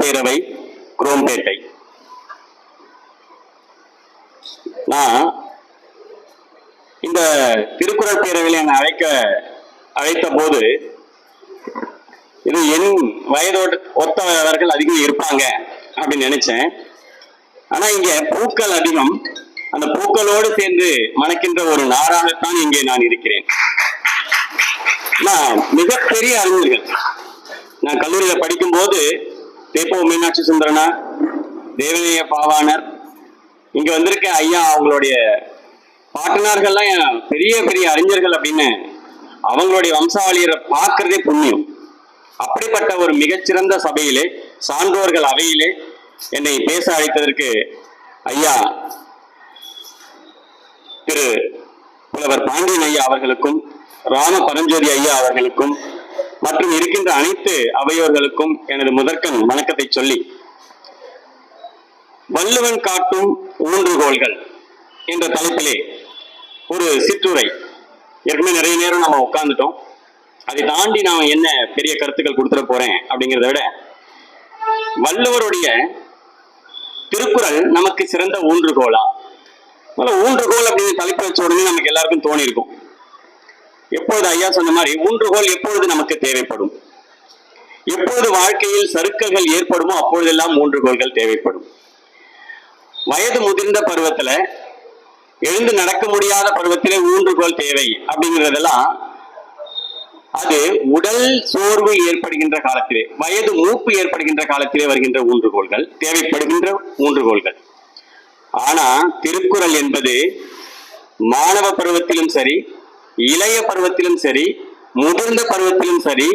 பேரவை, குரோம்பேட்டை. நான் இந்த திருக்குறள் பேரவையில் என்னை அழைத்த போது இது என் வயதோடு ஒத்தவர்கள் அதிகம் இருப்பாங்க அப்படின்னு நினைச்சேன். ஆனா இங்க பூக்கள் அதிகம். அந்த பூக்களோடு சேர்ந்து மணக்கின்ற ஒரு நாராகத்தான் இங்கே நான் இருக்கிறேன். நான் மிகப்பெரிய அறிஞர்கள். நான் கல்லூரியில படிக்கும் போது தேப்போ மீனாட்சி சுந்தரனார், தேவநேய பாவாணர், இங்க வந்திருக்க ஐயா அவங்களுடைய பாட்டனார்கள்லாம் பெரிய பெரிய அறிஞர்கள் அப்படின்னு அவங்களுடைய வம்சாவளியரை பார்க்கறதே புண்ணியம். அப்படிப்பட்ட ஒரு மிகச்சிறந்த சபையிலே, சான்றோர்கள் அவையிலே என்னை பேச அழைத்ததற்கு ஐயா திரு புலவர் பாண்டியன் ஐயா அவர்களுக்கும், ராம பரஞ்சோதி ஐயா அவர்களுக்கும் மற்றும் இருக்கின்ற அனைத்து அவையோர்களுக்கும் எனது முதற்கண் வணக்கத்தை சொல்லி, வள்ளுவன் காட்டும் ஊன்றுகோள்கள் என்ற தலைப்பிலே ஒரு சிற்றுரை. ஏற்கனவே நிறைய நேரம் நம்ம உட்கார்ந்துட்டோம். அதை தாண்டி நான் என்ன பெரிய கருத்துக்கள் கொடுத்துட போறேன் அப்படிங்கிறத விட, வள்ளுவருடைய திருக்குறள் நமக்கு சிறந்த ஊன்றுகோலா? ஊன்றுகோல் அப்படின்னு தலைப்பு வச்ச உடனே நமக்கு எல்லாருக்கும் தோணி இருக்கும். எப்பொழுது ஐயா சொன்ன மாதிரி ஊன்றுகோல் எப்பொழுது நமக்கு தேவைப்படும், எப்பொழுது வாழ்க்கையில் சறுக்கல்கள் ஏற்படுமோ அப்பொழுதெல்லாம் ஊன்றுகோல்கள் தேவைப்படும். வயது முதிர்ந்த பருவத்துல, எழுந்து நடக்க முடியாத பருவத்திலே ஊன்றுகோல் தேவை அப்படிங்கிறதெல்லாம் அது உடல் சோர்வு ஏற்படுகின்ற காலத்திலே, வயது மூப்பு ஏற்படுகின்ற காலத்திலே வருகின்ற ஊன்றுகோல்கள், தேவைப்படுகின்ற ஊன்றுகோல்கள். ஆனா திருக்குறள் என்பது மாணவ பருவத்திலும் சரி, இளைய பருவத்திலும் சரி, முதிர்ந்த பருவத்திலும் சரி,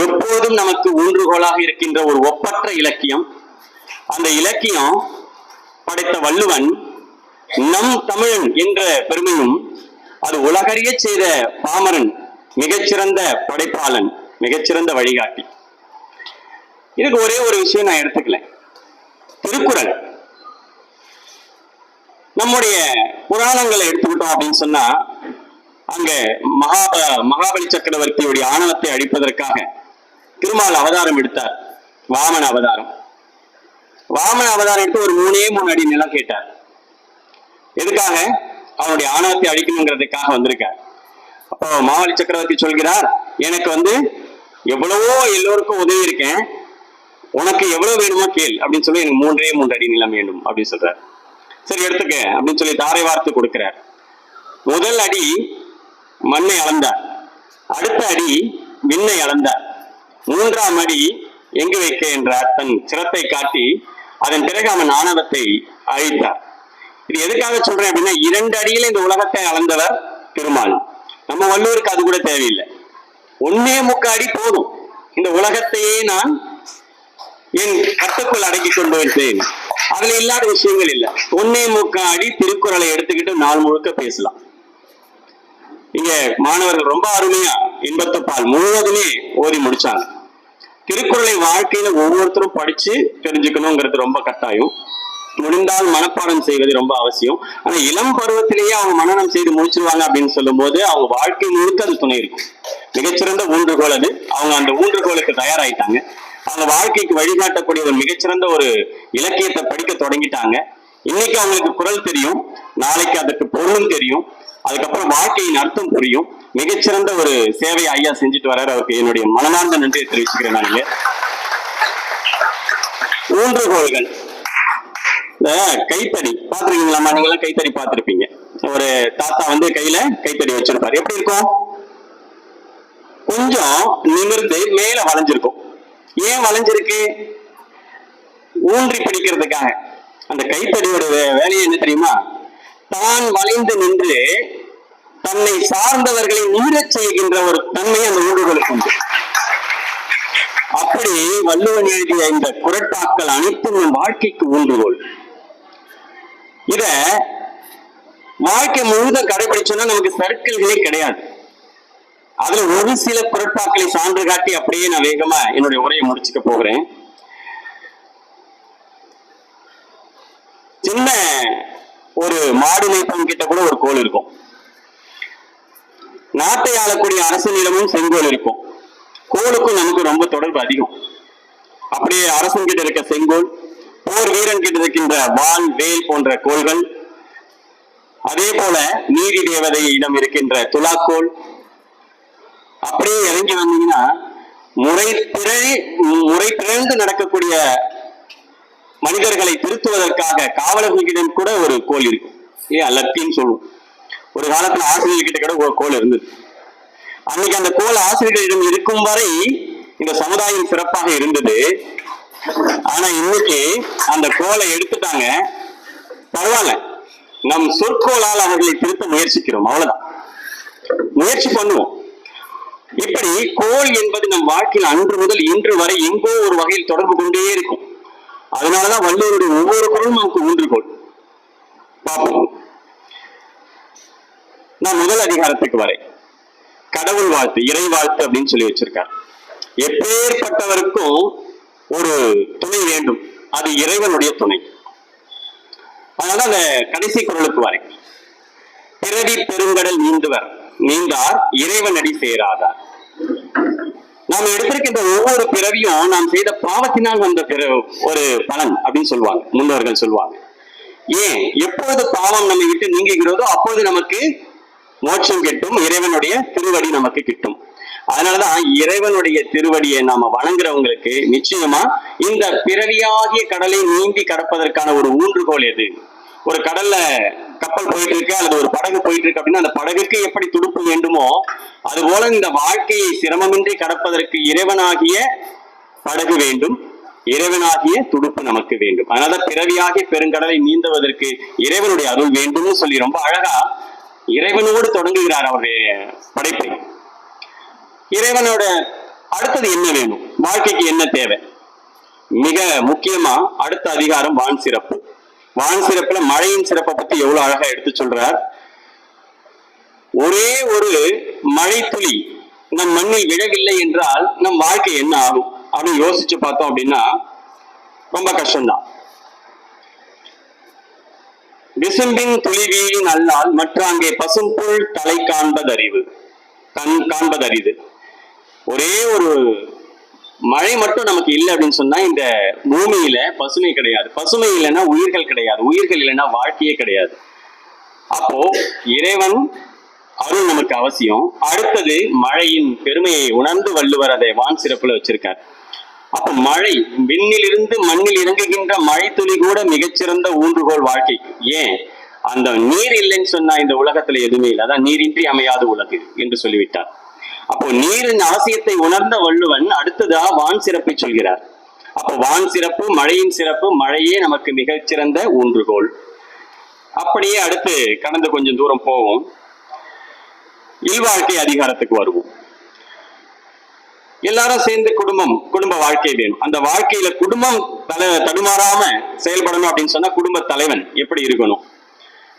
எப்போதும் நமக்கு ஊன்றுகோலாக இருக்கின்ற ஒரு ஒப்பற்ற இலக்கியம். அந்த இலக்கியம் படைத்த வள்ளுவன் நம் தமிழன் என்ற பெருமையும், அது உலகறிய செய்த பாமரன் மிகச்சிறந்த படைப்பாளன், மிகச்சிறந்த வழிகாட்டி. இதுக்கு ஒரே ஒரு விஷயம் நான் எடுத்துக்கல. திருக்குறள் நம்முடைய புராணங்களை எடுத்துக்கிட்டோம் அப்படின்னு சொன்னா, அங்க மகாபலி சக்கரவர்த்தியுடைய ஆணவத்தை அழிப்பதற்காக திருமால் அவதாரம் எடுத்தார். வாமன அவதாரம். வாமன அவதாரம் எடுத்து ஒரு 3 அடி நிலம் கேட்டார். எதுக்காக? அவனுடைய ஆணவத்தை அழிக்கணுங்கிறதுக்காக வந்திருக்கார். அப்போ மகாபலி சக்கரவர்த்தி சொல்கிறார், எனக்கு எவ்வளவோ எல்லோருக்கும் உதவி இருக்கேன், உனக்கு எவ்வளவு வேணுமோ கேள் அப்படின்னு சொல்லி எனக்கு 3 அடி நிலம் வேண்டும் அப்படின்னு சொல்றார். சரி எடுத்துக்க அப்படின்னு சொல்லி தாரை வார்த்து கொடுக்கிறார். முதல் அடி மண்ணை அளந்தார், அடுத்த அடி விண்ணை அளந்தார், 3ஆம் அடி எங்கு வைக்க என்றார். தன் சிரத்தை காட்டி அதன் பிறகு அவன் ஆணவத்தை அழித்தார். இது எதுக்காக சொல்றேன் அப்படின்னா, 2 அடியில இந்த உலகத்தை அளந்தவர் திருமால். நம்ம வள்ளுவருக்கு அது கூட தேவையில்லை. 1.25 அடி போதும், இந்த உலகத்தையே நான் என் கட்டுக்குள் அடக்கி கொண்டு வந்தேன். அதுல இல்லாத விஷயங்கள் இல்லை. 1.25 அடி திருக்குறளை எடுத்துக்கிட்டு நாள் முழுக்க பேசலாம். இங்க மாணவர்கள் ரொம்ப அருமையா இன்பத்துப்பால் முழுவதுமே ஓதி முடிச்சாங்க. திருக்குறளை வாழ்க்கையில ஒவ்வொருத்தரும் படிச்சு தெரிஞ்சுக்கணுங்கிறது ரொம்ப கட்டாயம். முடிந்தால் மனப்பாடம் செய்வது ரொம்ப அவசியம். ஆனா இளம் பருவத்திலேயே அவங்க மனனம் செய்து முடிச்சிருவாங்க அப்படின்னு சொல்லும் போது அவங்க வாழ்க்கை முழுக்க அது துணை இருக்கும். மிகச்சிறந்த ஊன்றுகோல் அது. அவங்க அந்த ஊன்றுகோலுக்கு தயாராயிட்டாங்க. அவங்க வாழ்க்கைக்கு வழிகாட்டக்கூடிய ஒரு மிகச்சிறந்த ஒரு இலக்கியத்தை படிக்க தொடங்கிட்டாங்க. இன்னைக்கு அவங்களுக்கு குறள் தெரியும், நாளைக்கு அதுக்கு பொருளும் தெரியும், அதுக்கப்புறம் வாழ்க்கையின் அர்த்தம் புரியும். மிகச்சிறந்த ஒரு சேவை ஐயா செஞ்சுட்டு வர்றாரு. அவருக்கு என்னுடைய மனமார்ந்த நன்றியை தெரிவிச்சுக்கிறேன். நான் ஊன்றுகோல்கள், இந்த கைத்தறி பாத்துருக்கீங்களாமா? நீங்க எல்லாம் கைத்தறி பார்த்திருப்பீங்க. ஒரு தாத்தா கையில கைத்தறி வச்சிருப்பாரு. எப்படி இருக்கும்? கொஞ்சம் நிமிர்ந்து மேல வளைஞ்சிருக்கும். ஏன் வளைஞ்சிருக்கு? ஊன்றி பிடிக்கிறதுக்காக. அந்த கைத்தறியோட வேலையை என்ன தெரியுமா? தான் வளைந்து நின்று தன்னை சார்ந்தவர்களை நிமிரச் செய்கின்ற ஒரு தன்மை அந்த ஊன்றுகளுக்கு உண்டு. அப்படி வள்ளுவன் எழுதிய இந்த குறட்பாக்கள் அனைத்தும் நம் வாழ்க்கைக்கு ஊன்றுகோல். இத வாழ்க்கை முழுவதும் கடைபிடிச்சோம்னா நமக்கு சர்க்கிள்களே கிடையாது. அதுல ஒரு சில குறட்பாக்களை சான்று காட்டி அப்படியே நான் வேகமா என்னுடைய உரையை முடிச்சுக்க போகிறேன். சின்ன ஒரு மாடு மேய்ப்பன் கிட்ட கூட ஒரு கோல் இருக்கும். நாட்டை ஆளக்கூடிய அரசனிடமும் செங்கோல் இருக்கும். கோலுக்கும் நமக்கு ரொம்ப தொடர்பு அதிகம். அப்படியே அரசன் கிட்ட இருக்க செங்கோல், போர் வீரன் கிட்ட இருக்கின்ற வாள் வேல் போன்ற கோள்கள், அதே போல நீதி தேவதையிடம் இருக்கின்ற துலாக்கோல். அப்படியே இறங்கி வந்தீங்கன்னா முறை பிறந்து நடக்கக்கூடிய மனிதர்களை திருத்துவதற்காக காவலர்களிடம் கூட ஒரு கோல் இருக்கு. லத்தின்னு சொல்லுவோம். ஒரு காலத்துல ஆசிரியர்கிட்ட கூட ஒரு கோல் இருந்தது. அன்னைக்கு அந்த கோல் ஆசிரியர்களிடம் இருக்கும் வரை இந்த சமுதாயம் சிறப்பாக இருந்தது. ஆனா இன்னைக்கு அந்த கோலை எடுத்துட்டாங்க. பரவாயில்ல, நம் சொற்கோளால் அவர்களை திருத்த முயற்சிக்கிறோம், அவ்வளவுதான். முயற்சி பண்ணுவோம். இப்படி கோல் என்பது நம் வாழ்க்கையில் அன்று முதல் இன்று வரை எங்கோ ஒரு வகையில் தொடர்பு கொண்டே இருக்கும். அதனாலதான் வள்ளுவருடைய ஒவ்வொரு குரலும் நமக்கு ஊன்றுகோல். பார்ப்போம். நான் முதல் அதிகாரத்துக்கு வரேன். கடவுள் வாழ்த்து, இறை வாழ்த்து அப்படின்னு சொல்லி வச்சிருக்கார். எப்பேற்பட்டவருக்கும் ஒரு துணை வேண்டும், அது இறைவனுடைய துணை. அதனால அந்த கடைசி குரலுக்கு வரேன். பிறவி பெருங்கடல் நீந்துவர், நீந்தார் இறைவனடி சேராதார். நாம் எடுத்திருக்கின்ற ஒவ்வொரு பிறவியும் நாம் செய்த பாவத்தினால் வந்த ஒரு பலன் அப்படின்னு சொல்லுவாங்க, முன்னோர்கள் சொல்லுவாங்க. ஏன் எப்பொழுது பாவம் நம்மை விட்டு நீங்குகிறதோ அப்பொழுது நமக்கு மோட்சம் கிட்டும், இறைவனுடைய திருவடி நமக்கு கிட்டும். அதனாலதான் இறைவனுடைய திருவடியை நாம வணங்குறவங்களுக்கு நிச்சயமா இந்த பிறவியாகிய கடலை நீந்தி கடப்பதற்கான ஒரு ஊன்றுகோல் எது? ஒரு கடல்ல கப்பல் போயிட்டு இருக்கு அல்லது ஒரு படகு போயிட்டு இருக்கு அப்படின்னா அந்த படகுக்கு எப்படி துடுப்பு வேண்டுமோ அது போல இந்த வாழ்க்கையை சிரமமின்றி கடப்பதற்கு இறைவனாகிய படகு வேண்டும், இறைவனாகிய துடுப்பு நமக்கு வேண்டும். அதனால பிறவியாகிய பெருங்கடலை நீந்துவதற்கு இறைவனுடைய அருள் வேண்டும்னு சொல்லி ரொம்ப அழகா இறைவனோடு தொடங்குகிறார் அவருடைய படைப்பை. இறைவனோட அடுத்தது என்ன வேணும், வாழ்க்கைக்கு என்ன தேவை? மிக முக்கியமா அடுத்த அதிகாரம் வான் சிறப்பு. வான் சிறப்புல மழையின் சிறப்பை பத்தி எவ்வளவு அழகா எடுத்து சொல்றார். ஒரே ஒரு மழை துளி நம் மண்ணில் விழவில்லை என்றால் நம் வாழ்க்கை என்ன ஆகும் அப்படின்னு யோசிச்சு பார்த்தோம் அப்படின்னா ரொம்ப கஷ்டம்தான். விசும்பின் துளிவீழின் அல்லால் மற்றாங்கே பசும்புல் தலை காண்பதறிவு, காண்பதறிது. ஒரே ஒரு மழை மட்டும் நமக்கு இல்லை அப்படின்னு சொன்னா இந்த பூமியில பசுமை கிடையாது. பசுமை இல்லைன்னா உயிர்கள் கிடையாது, உயிர்கள் இல்லைன்னா வாழ்க்கையே கிடையாது. அப்போ இறைவன் அருள் நமக்கு அவசியம். அடுத்தது மழையின் பெருமையை உணர்ந்து வள்ளுவர் அதை வான் சிறப்புல வச்சிருக்கார். அப்ப மழை, விண்ணிலிருந்து மண்ணில் இறங்குகின்ற மழை துளி கூட மிகச்சிறந்த ஊன்றுகோல் வாழ்க்கைக்கு. ஏன்? அந்த நீர் இல்லைன்னு சொன்னா இந்த உலகத்துல எதுவுமே இல்லை. அதான் நீரின்றி அமையாது உலகு என்று சொல்லிவிட்டார். அப்போ நீரின் அவசியத்தை உணர்ந்த வள்ளுவன் அடுத்ததா வான் சிறப்பை சொல்கிறார். அப்போ வான் சிறப்பு, மழையின் சிறப்பு, மழையே நமக்கு மிகச்சிறந்த ஊன்றுகோல். அப்படியே அடுத்து கடந்து கொஞ்சம் தூரம் போவோம், இல்வாழ்க்கை அதிகாரத்துக்கு வருவோம். எல்லாரும் சேர்ந்து குடும்ப வாழ்க்கை வேணும். அந்த வாழ்க்கையில குடும்பம் தடுமாறாம செயல்படணும் அப்படின்னு சொன்னா குடும்ப தலைவன் எப்படி இருக்கணும்?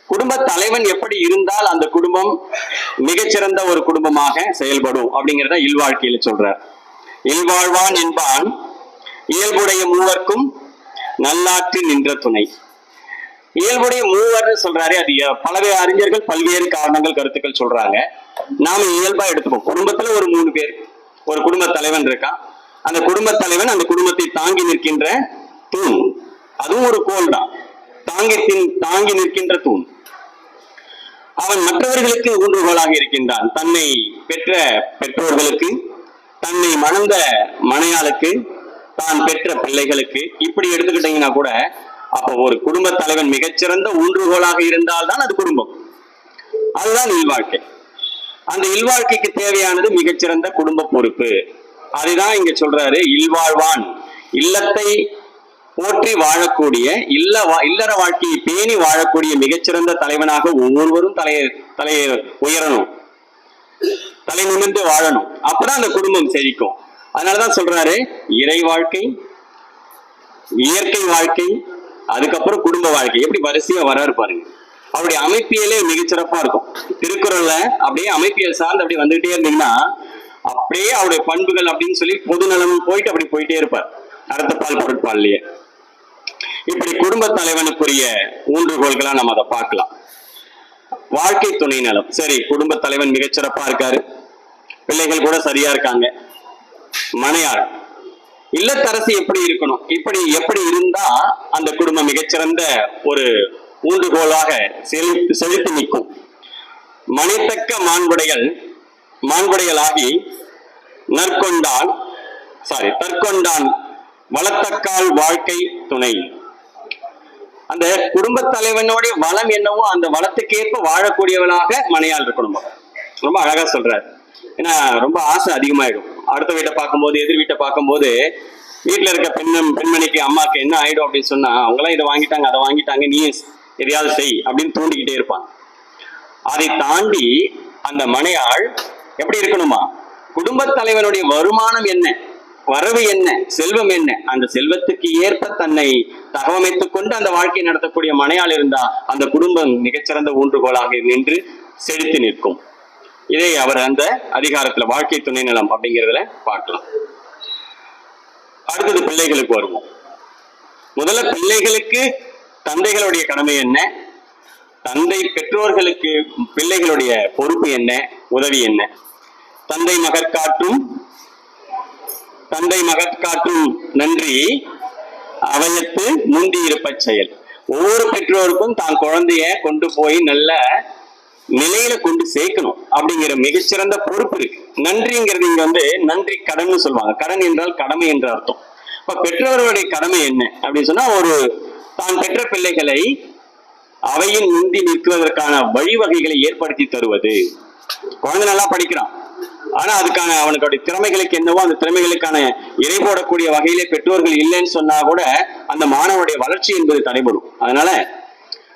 குடும்ப தலைவன் எப்படி இருந்தால் அந்த குடும்பம் மிகச்சிறந்த ஒரு குடும்பமாக செயல்படும் அப்படிங்கிறத இல்வாழ்க்கையில சொல்றார். இல்வாழ்வான் என்பான் இயல்புடைய மூவர்க்கும் நல்லாற்றி நின்ற துணை. இயல்புடைய மூவர்னு சொல்றாரு. அது பல்வேறு அறிஞர்கள் பல்வேறு காரணங்கள் கருத்துக்கள் சொல்றாங்க. நாம இயல்பா எடுத்துப்போம். குடும்பத்துல ஒரு 3 பேர், ஒரு குடும்ப தலைவன் இருக்கான். அந்த குடும்ப தலைவன் அந்த குடும்பத்தை தாங்கி நிற்கின்ற தூண். அதுவும் ஒரு கோல் தான், தாங்கி நிற்கின்ற தூண். அவன் மற்றவர்களுக்கு ஊன்றுகோலாக இருக்கின்றான். தன்னை பெற்ற பெற்றோர்களுக்கு, தன்னை மணந்த மனையாளுக்கு, தான் பெற்ற பிள்ளைகளுக்கு, இப்படி எடுத்துக்கிட்டீங்கன்னா கூட அப்போ ஒரு குடும்ப தலைவன் மிகச்சிறந்த ஊன்றுகோலாக இருந்தால்தான் அது குடும்பம். அதுதான் இல்வாழ்க்கை. அந்த இல்வாழ்க்கைக்கு தேவையானது மிகச்சிறந்த குடும்ப பொறுப்பு. அதுதான் இங்க சொல்றாரு. இல்வாழ்வான், இல்லத்தை போற்றி வாழக்கூடிய, இல்லற வாழ்க்கையை பேணி வாழக்கூடிய மிகச்சிறந்த தலைவனாக ஒவ்வொருவரும் தலையை உயரணும், தலை நிமிர்ந்து வாழணும். அப்பதான் அந்த குடும்பம் செழிக்கும். அதனாலதான் சொல்றாரு இறை வாழ்க்கை, இயற்கை வாழ்க்கை, அதுக்கப்புறம் குடும்ப வாழ்க்கை. எப்படி வரிசையா வராரு பாருங்க. அவருடைய அமைப்பியலே மிகச்சிறப்பா இருக்கும். திருக்குறள்ல அப்படியே அமைப்பியல் சார்ந்து அப்படி வந்துகிட்டே இருந்தீங்கன்னா அப்படியே அவருடைய பண்புகள் அப்படின்னு சொல்லி பொதுநலம் போயிட்டு அப்படி போயிட்டே இருப்பார். அறத்துப்பால் பொருட்பால்லையே இப்படி குடும்ப தலைவனுக்குரிய ஊன்றுகோள்களா நம்ம அதை பார்க்கலாம். வாழ்க்கை துணை நலம். சரி, குடும்ப தலைவன் மிகச்சிறப்பா இருக்காரு, பிள்ளைகள் கூட சரியா இருக்காங்க, மனையாள் இல்லத்தரசி எப்படி இருக்கணும், எப்படி இருந்தா அந்த குடும்பம் மிகச்சிறந்த ஒரு ஊன்றுகோலாக செழித்து நிற்கும். மணித்தக்க மாண்புடைகளாகி தற்கொண்டான் வளத்தக்கால் வாழ்க்கை துணை. அந்த குடும்ப தலைவனுடைய வளம் என்னவோ அந்த வளத்துக்கேற்ப வாழக்கூடியவளாக மனையாள் இருக்கணும். ரொம்ப அழகா சொல்றாரு. ஏன்னா ரொம்ப ஆசை அதிகமாயிடும். அடுத்த வீட்டை பார்க்கும்போது, எதிர் வீட்டை பார்க்கும்போது, வீட்டுல இருக்க பெண்மணிக்கு அம்மாக்கு என்ன ஆயிடும் அப்படின்னு சொன்னா, அவங்களாம் இதை வாங்கிட்டாங்க அதை வாங்கிட்டாங்க, நீ எதையாவது செய் அப்படின்னு தூண்டிக்கிட்டே இருப்பான். அதை தாண்டி அந்த மனையாள் எப்படி இருக்கணுமா, குடும்ப தலைவனுடைய வருமானம் என்ன, வரவு என்ன, செல்வம் என்ன, அந்த செல்வத்துக்கு ஏற்ப தன்னை தகவமைத்துக் கொண்டு அந்த வாழ்க்கையை நடத்தக்கூடிய மனையாள் இருந்தா அந்த குடும்பம் மிகச்சிறந்த ஊன்றுகோலாக நின்று செழித்து நிற்கும். இதை அவர் அந்த அதிகாரத்துல வாழ்க்கை துணை நலம் அப்படிங்கிறதுல பார்க்கலாம். அடுத்தது பிள்ளைகளுக்கு வருவோம். முதல்ல பிள்ளைகளுக்கு தந்தைகளுடைய கடமை என்ன, பெற்றோர்களுக்கு பிள்ளைகளுடைய பொறுப்பு என்ன, உதவி என்ன. தந்தை மகற்காற்றும் நன்றி அவயத்து முந்தி இருப்ப செயல். ஒவ்வொரு பெற்றோருக்கும் தான் குழந்தைய கொண்டு போய் நல்ல நிலையில கொண்டு சேர்க்கணும் அப்படிங்கிற மிகச்சிறந்த பொறுப்பு இருக்கு. நன்றிங்கிறது இங்க நன்றி கடன் சொல்லுவாங்க. கடன் என்றால் கடமை என்ற அர்த்தம். இப்ப பெற்றோர்களுடைய கடமை என்ன அப்படின்னு சொன்னா, தான் பெற்ற பிள்ளைகளை அவையின் முந்தி நிற்குவதற்கான வழிவகைகளை ஏற்படுத்தி தருவது. குழந்தை நல்லா படிக்கிறான், ஆனா அதுக்கான அவனுடைய திறமைகளுக்கு என்னவோ அந்த திறமைகளுக்கான இறை போடக்கூடிய வகையிலே பெற்றோர்கள் இல்லைன்னு சொன்னா கூட அந்த மாணவனுடைய வளர்ச்சி என்பது தடைபடும். அதனால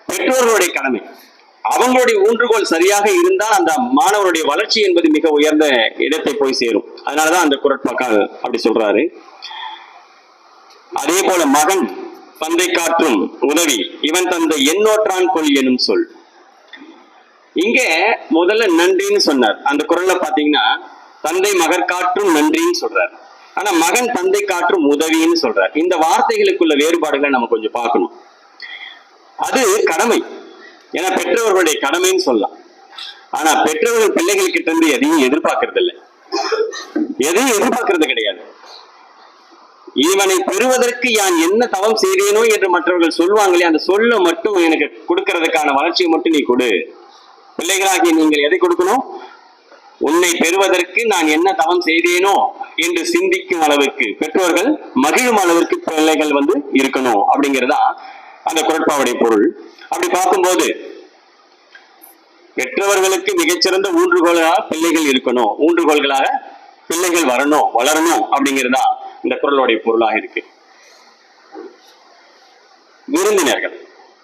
பெற்றோர்களுடைய கடமை, அவங்களுடைய ஊன்றுகோல் சரியாக இருந்தால் அந்த மாணவருடைய வளர்ச்சி என்பது மிக உயர்ந்த இடத்தை போய் சேரும். அதனாலதான் அந்த குறட்பாக்கால் அப்படி சொல்றாரு. அதே போல மகன் தந்தை காற்றும் உதவி இவன் தந்தை எண்ணோற்றான் கொள் எனும் சொல். இங்க முதல்ல நன்றின்னு சொன்னார். அந்த குறள்ல பாத்தீங்கன்னா தந்தை மகற்காற்றும் நன்றின்னு சொல்றார். ஆனா மகன் தந்தை காற்றும் உதவின்னு சொல்றார். இந்த வார்த்தைகளுக்குள்ள வேறுபாடுகளை நம்ம கொஞ்சம் பார்க்கணும். அது கடமை, ஏன்னா பெற்றோர்களுடைய கடமைன்னு சொல்லலாம். ஆனா பெற்றோர்கள் பிள்ளைகள் கிட்ட இருந்து எதையும் எதிர்பார்க்கறது இல்லை, எதையும் எதிர்பார்க்கறது கிடையாது. இவனை பெறுவதற்கு யான் என்ன தவம் செய்தேனோ என்று மற்றவர்கள் சொல்லுவாங்களே, அந்த சொல்ல மட்டும் எனக்கு கொடுக்கறதுக்கான வளர்ச்சியை மட்டும் நீ கொடு. பிள்ளைகளாகிய நீங்கள் எதை கொடுக்கணும், உன்னை பெறுவதற்கு நான் என்ன தவம் செய்தேனோ என்று சிந்திக்கும் அளவுக்கு, பெற்றோர்கள் மகிழும் அளவிற்கு பிள்ளைகள் இருக்கணும் அப்படிங்கிறதா அந்த குறட்பாவுடைய பொருள். அப்படி பார்க்கும்போது பெற்றவர்களுக்கு மிகச்சிறந்த ஊன்றுகோலாக பிள்ளைகள் இருக்கணும், ஊன்றுகோள்களாக பிள்ளைகள் வளரணும் அப்படிங்கிறதா இந்த குறளுடைய பொருளாக இருக்கு. விருந்தினர்கள்,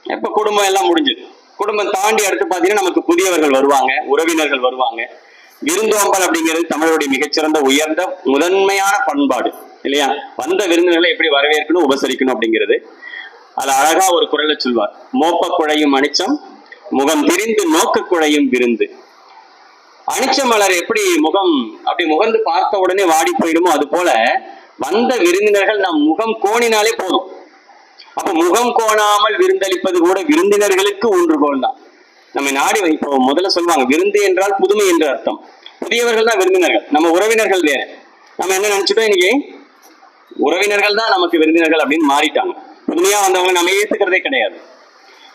எப்ப குடும்பம் எல்லாம் முடிஞ்சது, குடும்பம் தாண்டி அடுத்து பாத்தீங்கன்னா நமக்கு புதியவர்கள் வருவாங்க, உறவினர்கள் வருவாங்க. விருந்தோம்பல் அப்படிங்கிறது தமிழுடைய மிகச்சிறந்த உயர்ந்த முதன்மையான பண்பாடு இல்லையா. வந்த விருந்தினர்களை எப்படி வரவேற்கணும், உபசரிக்கணும் அப்படிங்கிறது. அது அழகா ஒரு குறளை சொல்வார். மோப்ப குழையும் அனிச்சம் முகம் திரிந்து நோக்க குழையும் விருந்து. அனிச்ச மலர் எப்படி அப்படி முகந்து பார்த்த உடனே வாடி போயிடுமோ, அது போல வந்த விருந்தினர்கள் நம் முகம் கோணினாலே போதும். அப்ப முகம் கோணாமல் விருந்தளிப்பது கூட விருந்தினர்களுக்கு ஊன்றுகோல் தான். நம்ம நாடி இப்போ முதல்ல சொல்லுவாங்க, விருந்து என்றால் புதுமை என்று அர்த்தம். புதியவர்கள் தான் விருந்தினர்கள், நம்ம உறவினர்கள் வேற. நம்ம என்ன நினைச்சிட்டோம், இன்னைக்கு உறவினர்கள் தான் நமக்கு விருந்தினர்கள் அப்படின்னு மாறிட்டாங்க. புதுமையா வந்தவங்க நம்ம ஏத்துக்கிறதே கிடையாது.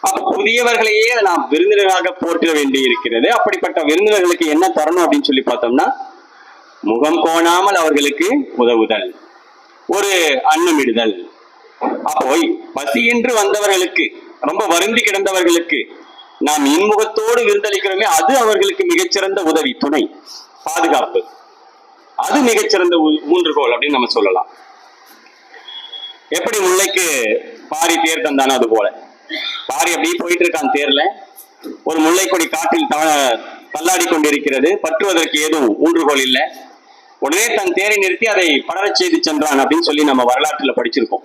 அப்ப புதியவர்களையே நாம் விருந்தினராக போற்ற வேண்டி இருக்கிறது. அப்படிப்பட்ட விருந்தினர்களுக்கு என்ன தரணும் அப்படின்னு சொல்லி பார்த்தோம்னா, முகம் கோணாமல் அவர்களுக்கு உதவுதல், ஒரு அன்னமிடுதல். அப்போ பசியின்றி வந்தவர்களுக்கு, ரொம்ப வருந்தி கிடந்தவர்களுக்கு நாம் இன்முகத்தோடு விருந்தளிக்கிறோமே, அது அவர்களுக்கு மிகச்சிறந்த உதவி, துணை, பாதுகாப்பு. அது மிகச்சிறந்த ஊன்றுகோல் அப்படின்னு நம்ம சொல்லலாம். எப்படி முல்லைக்கு பாரி தேர் தந்தானோ அது போல, பாரி அப்படி போயிட்டு இருக்கான் தேர்ல, ஒரு முல்லை கொடி காற்றில் தள்ளாடி கொண்டிருக்கிறது, பற்றுவதற்கு ஏதும் ஊன்றுகோல் இல்லை. உடனே தன் தேரை நிறுத்தி அதை படரச் செய்து சென்றான் அப்படின்னு சொல்லி நம்ம வரலாற்றுல படிச்சிருக்கோம்.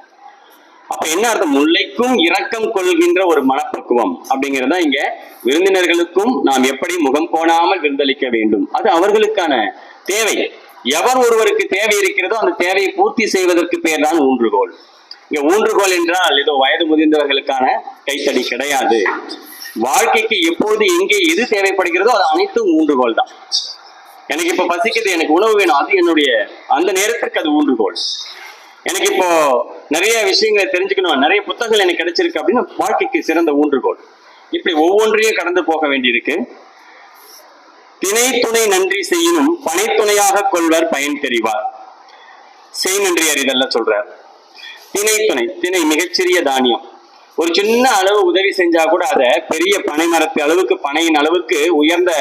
அப்ப என்ன அர்த்தம், முல்லைக்கும் இரக்கம் கொள்கின்ற ஒரு மனப்பக்குவம் அப்படிங்கிறதா இங்க. விருந்தினர்களுக்கும் நாம் எப்படி முகம் கோணாமல் விருந்தளிக்க வேண்டும், அது அவர்களுக்கான தேவை. எவர் ஒருவருக்கு தேவை இருக்கிறதோ அந்த தேவையை பூர்த்தி செய்வதற்கு பேர் தான் ஊன்றுகோல். இங்க ஊன்றுகோல் என்றால் ஏதோ வயது முதிர்ந்தவர்களுக்கான கைத்தடி கிடையாது. வாழ்க்கைக்கு எப்போது எங்கே எது தேவைப்படுகிறதோ அது அனைத்தும் ஊன்றுகோல் தான். எனக்கு இப்ப பசிக்குது, எனக்கு உணவு வேணும், அது என்னுடைய அந்த நேரத்திற்கு அது ஊன்றுகோல். எனக்கு இப்போ நிறைய விஷயங்களை தெரிஞ்சுக்கணும், நிறைய புத்தகங்கள் எனக்கு கிடைச்சிருக்கு அப்படின்னு வாழ்க்கைக்கு சிறந்த ஊன்றுகோல். இப்படி ஒவ்வொன்றையும் கடந்து போக வேண்டியிருக்கு. திணை துணை நன்றி செய்யணும் பனைத்துணையாக கொள்வர் பயன் தெரிவார். செய் நன்றி அறிதல்ல சொல்றார். திணை துணை, திணை மிகச்சிறிய தானியம். ஒரு சின்ன அளவு உதவி செஞ்சா கூட அதை பெரிய பனை மரத்து அளவுக்கு, பனையின் அளவுக்கு உயர்ந்த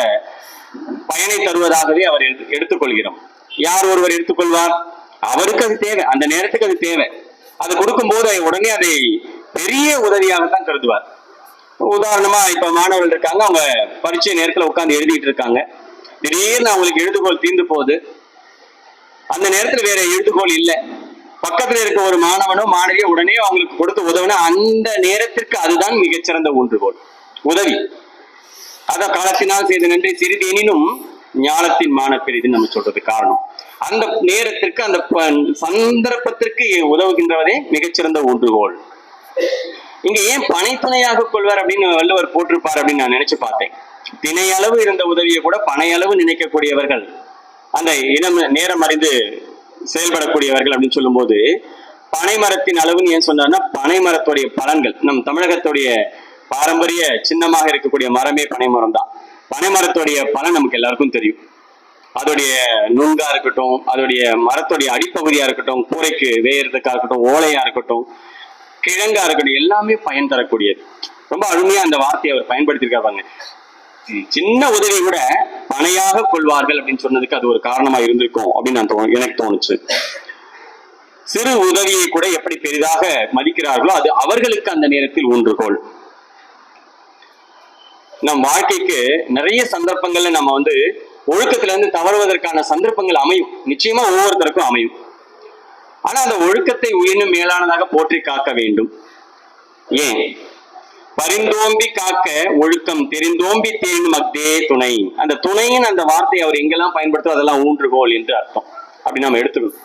பயனை தருவதாகவே அவர் எடுத்துக்கொள்கிறோம். யார் ஒருவர் எடுத்துக்கொள்வார்? அவருக்கு அது தேவை, அந்த நேரத்துக்கு அது தேவை. அது கொடுக்கும் போது உடனே அதை பெரிய உதவியாகத்தான் கருதுவார். உதாரணமா இப்ப மாணவர்கள் இருக்காங்க, அவங்க பரீட்சை நேரத்துல உட்கார்ந்து எழுதிட்டு இருக்காங்க. திடீர்னு அவங்களுக்கு எழுதுகோள் தீர்ந்து போகுது. அந்த நேரத்துல வேற எழுதுகோள் இல்லை. பக்கத்துல இருக்க ஒரு மாணவனோ மாணவியோ உடனே அவங்களுக்கு கொடுத்து உதவினா அந்த நேரத்திற்கு அதுதான் மிகச்சிறந்த ஊன்றுகோல், உதவி. அத காலத்தினால் செய்த நன்றி சிறிது எனினும் ஞானத்தின் மான பெரிதுன்னு நம்ம சொல்றது காரணம். அந்த நேரத்திற்கு அந்த சந்தர்ப்பத்திற்கு உதவுகின்றவரே மிகச்சிறந்த ஊன்றுகோல். இங்க ஏன் பனைத்துணையாக கொள்வார் அப்படின்னு வள்ளுவர் போட்டிருப்பார் அப்படின்னு நான் நினைச்சு பார்த்தேன். திணை அளவு இருந்த உதவியை கூட பனை அளவு நினைக்கக்கூடியவர்கள், அந்த இனம் நேரம் அறிந்து செயல்படக்கூடியவர்கள் அப்படின்னு சொல்லும் போது, பனை மரத்தின் அளவுன்னு ஏன் சொன்னார்னா, பனை மரத்துடைய பலன்கள், நம் தமிழகத்துடைய பாரம்பரிய சின்னமாக இருக்கக்கூடிய மரமே பனை மரம் தான். பனை மரத்துடைய பலன் நமக்கு எல்லாருக்கும் தெரியும். அதோடைய நுங்கா இருக்கட்டும், அதோடைய மரத்துடைய அடிப்பகுதியா இருக்கட்டும், கூரைக்கு வேயறதுக்கா இருக்கட்டும், ஓலையா இருக்கட்டும், கிழங்கா இருக்கட்டும், எல்லாமே பயன் தரக்கூடியது. ரொம்ப அருமையா அந்த வார்த்தையை அவர் பயன்படுத்தியிருக்காங்க. சின்ன உதவி கூட பனையாக கொள்வார்கள் அப்படின்னு சொன்னதுக்கு அது ஒரு காரணமா இருந்திருக்கும் அப்படின்னு எனக்கு தோணுச்சு. சிறு உதவியை கூட எப்படி பெரிதாக மதிக்கிறார்களோ அது அவர்களுக்கு அந்த நேரத்தில் ஊன்றுகோல். நம் வாழ்க்கைக்கு நிறைய சந்தர்ப்பங்கள்ல நம்ம ஒழுக்கத்துல இருந்து தவறுவதற்கான சந்தர்ப்பங்கள் அமையும், நிச்சயமா ஒவ்வொருத்தருக்கும் அமையும். ஆனா அந்த ஒழுக்கத்தை உயிரினும் மேலானதாக போற்றி காக்க வேண்டும். ஏன்? பரிந்தோம்பி காக்க ஒழுக்கம் தெரிந்தோம்பி தேனும் அக்தே துணை. அந்த துணையின் அந்த வார்த்தையை அவர் எங்கெல்லாம் பயன்படுத்தோ அதெல்லாம் ஊன்றுகோல் என்று அர்த்தம். அப்படி நம்ம எடுத்துக்கணும்.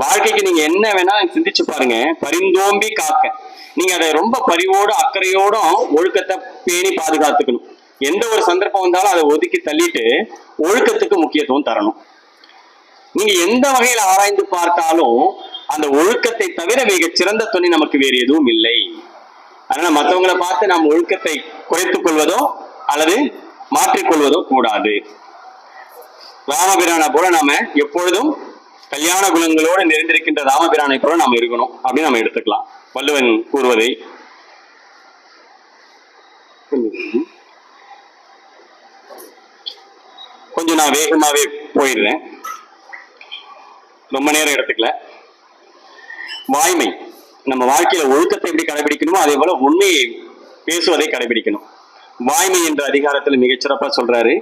வாழ்க்கைக்கு நீங்க என்ன வேணா சிந்திச்சு பாருங்க. பரிந்தோம்பி காக்க, நீங்க அதை ரொம்ப பரிவோடு அக்கறையோடும் ஒழுக்கத்தை பேணி பாதுகாத்துக்கணும். எந்த ஒரு சந்தர்ப்பம் வந்தாலும் அதை ஒதுக்கி தள்ளிட்டு ஒழுக்கத்துக்கு முக்கியத்துவம் தரணும். நீங்க எந்த வகையில ஆராய்ந்து பார்த்தாலும் அந்த ஒழுக்கத்தை தவிர மிக சிறந்த துணை நமக்கு வேறு எதுவும் இல்லை. அதனால மற்றவங்களை பார்த்து நாம் ஒழுக்கத்தை குறைத்துக் கொள்வதோ அல்லது மாற்றிக்கொள்வதோ கூடாது. ராமபிரானை போல நாம எப்பொழுதும் கல்யாண குணங்களோடு நிறைந்திருக்கின்ற ராமபிரானை போல நாம் இருக்கணும் அப்படின்னு நம்ம எடுத்துக்கலாம். வள்ளுவன் கூறுவதை கொஞ்சம் நான் வேகமாவே போயிடுறேன், ரொம்ப நேரம் எடுத்துக்கல. வாய்மை, நம்ம வாழ்க்கையில ஒழுக்கத்தை எப்படி கடைபிடிக்கணுமோ அதே போல உண்மையை பேசுவதை கடைபிடிக்கணும். வாய்மை என்ற அதிகாரத்துல மிகச்சிறப்பா சொல்றாரு,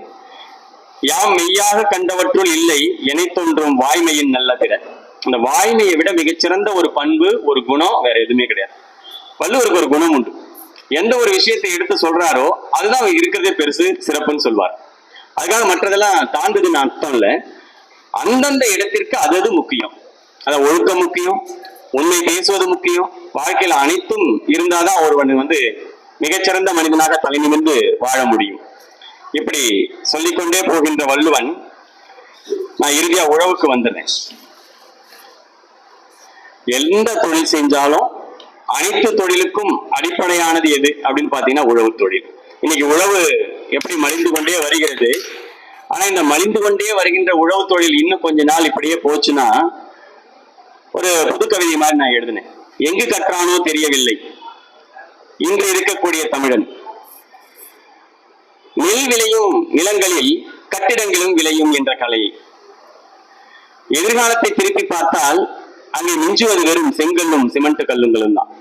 யாம் மெய்யாக கண்டவற்றுள் இல்லை எனை தோன்றும் வாய்மையின் நல்ல பிற. அந்த வாய்மையை விட மிகச்சிறந்த ஒரு பண்பு, ஒரு குணம் வேற எதுவுமே கிடையாது. வள்ளுவருக்கு ஒரு குணம் உண்டு. எந்த ஒரு விஷயத்தை எடுத்து சொல்றாரோ அதுதான் இருக்கிறதே பெருசு, சிறப்புன்னு சொல்வார். அதுக்காக மற்றதெல்லாம் தாண்டுதுன்னு அர்த்தம் இல்லை. அந்தந்த இடத்திற்கு அது முக்கியம். அதான் ஒழுக்கம் முக்கியம், உண்மை பேசுவது முக்கியம். வாழ்க்கையில அனைத்தும் இருந்தாதான் ஒருவன் மிகச்சிறந்த மனிதனாக தலை நிமிர்ந்து வாழ முடியும். இப்படி சொல்லிக்கொண்டே போகின்ற வள்ளுவன், நான் இறுதியா உழவுக்கு வந்துடுறேன். எந்த தொழில் செஞ்சாலும் அனைத்து தொழிலுக்கும் அடிப்படையானது எது அப்படின்னு பாத்தீங்கன்னா உழவு தொழில். இன்னைக்கு உழவு எப்படி மலிந்து கொண்டே வருகிறது. ஆனா இந்த மலிந்து கொண்டே வருகின்ற உழவு தொழில் இன்னும் கொஞ்ச நாள் இப்படியே போச்சுன்னா, ஒரு புது கவிதை மாதிரி நான் எழுதினேன். எங்கு கற்றானோ தெரியவில்லை இன்று இருக்கக்கூடிய தமிழன், நெல் விளையும் நிலங்களில் கட்டிடங்களும் விளையும் என்ற கலையை. எதிர்காலத்தை திருப்பி பார்த்தால் அங்கே மிஞ்சுவது வெறும் செங்கல்லும் சிமெண்ட் கல்லுங்களும் தான்.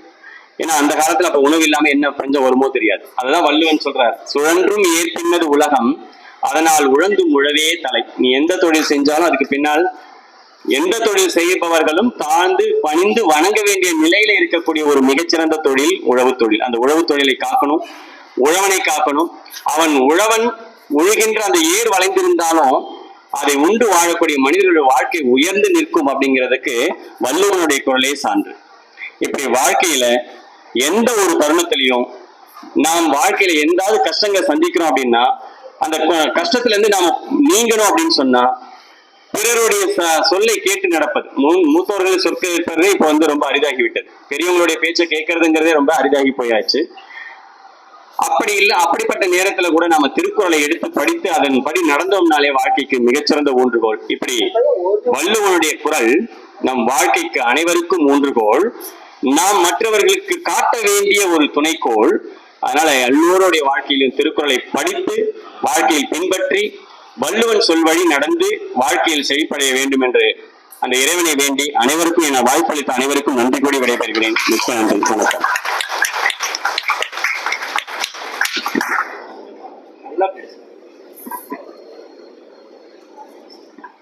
ஏன்னா அந்த காலத்துல அப்ப உணவு இல்லாம என்ன பஞ்சம் வருமோ தெரியாது. அதுதான் வள்ளுவன் சொல்றார், சுழன்றும் ஏற்பின்னது உலகம் அதனால் உழந்தும் உழவே தலை. நீ எந்த தொழில் செஞ்சாலும் அதுக்கு பின்னால் எந்த தொழில் செய்பவர்களும் தாழ்ந்து பணிந்து வணங்க வேண்டிய நிலையில இருக்கக்கூடிய ஒரு மிகச்சிறந்த தொழில் உழவு தொழில். அந்த உழவு தொழிலை காக்கணும், உழவனை காக்கணும். அவன் உழவன் உழுகின்ற அந்த ஏர் வளைந்திருந்தாலும் அதை உண்டு வாழக்கூடிய மனிதர்களுடைய வாழ்க்கை உயர்ந்து நிற்கும் அப்படிங்கிறதுக்கு வள்ளுவனுடைய குரலே சான்று. இப்படி வாழ்க்கையில எந்த ஒரு தருணத்திலையும் நாம் வாழ்க்கையில எந்தாவது கஷ்டங்களை சந்திக்கிறோம் அப்படின்னா அந்த கஷ்டத்துல இருந்து நாம நீங்கணும் அப்படின்னு சொன்னா பிறருடைய சொல்லை கேட்டு நடப்பது, மூத்தவர்கள் சொற்க இருப்பதே இப்ப ரொம்ப அரிதாகிவிட்டது. பெரியவங்களுடைய பேச்சை கேட்கறதுங்கிறதே ரொம்ப அரிதாகி போயாச்சு. அப்படி இல்லை, அப்படிப்பட்ட நேரத்துல கூட நாம திருக்குறளை எடுத்து படித்து அதன்படி நடந்தோம்னாலே வாழ்க்கைக்கு மிகச்சிறந்த ஊன்றுகோல். இப்படி வள்ளுவனுடைய குறள் நம் வாழ்க்கைக்கு அனைவருக்கும் ஊன்றுகோல், நாம் மற்றவர்களுக்கு காட்ட வேண்டிய ஒரு துணைக்கோள். அதனால எல்லோருடைய வாழ்க்கையிலும் திருக்குறளை படித்து வாழ்க்கையில் பின்பற்றி வள்ளுவன் சொல்வழி நடந்து வாழ்க்கையில் செழிப்படைய வேண்டும் என்று அந்த இறைவனை வேண்டி அனைவருக்கும் என வாய்ப்பளித்த அனைவருக்கும் நன்றி கூடி விடைபெறுகிறேன். மிக்க நன்றி. வணக்கம்.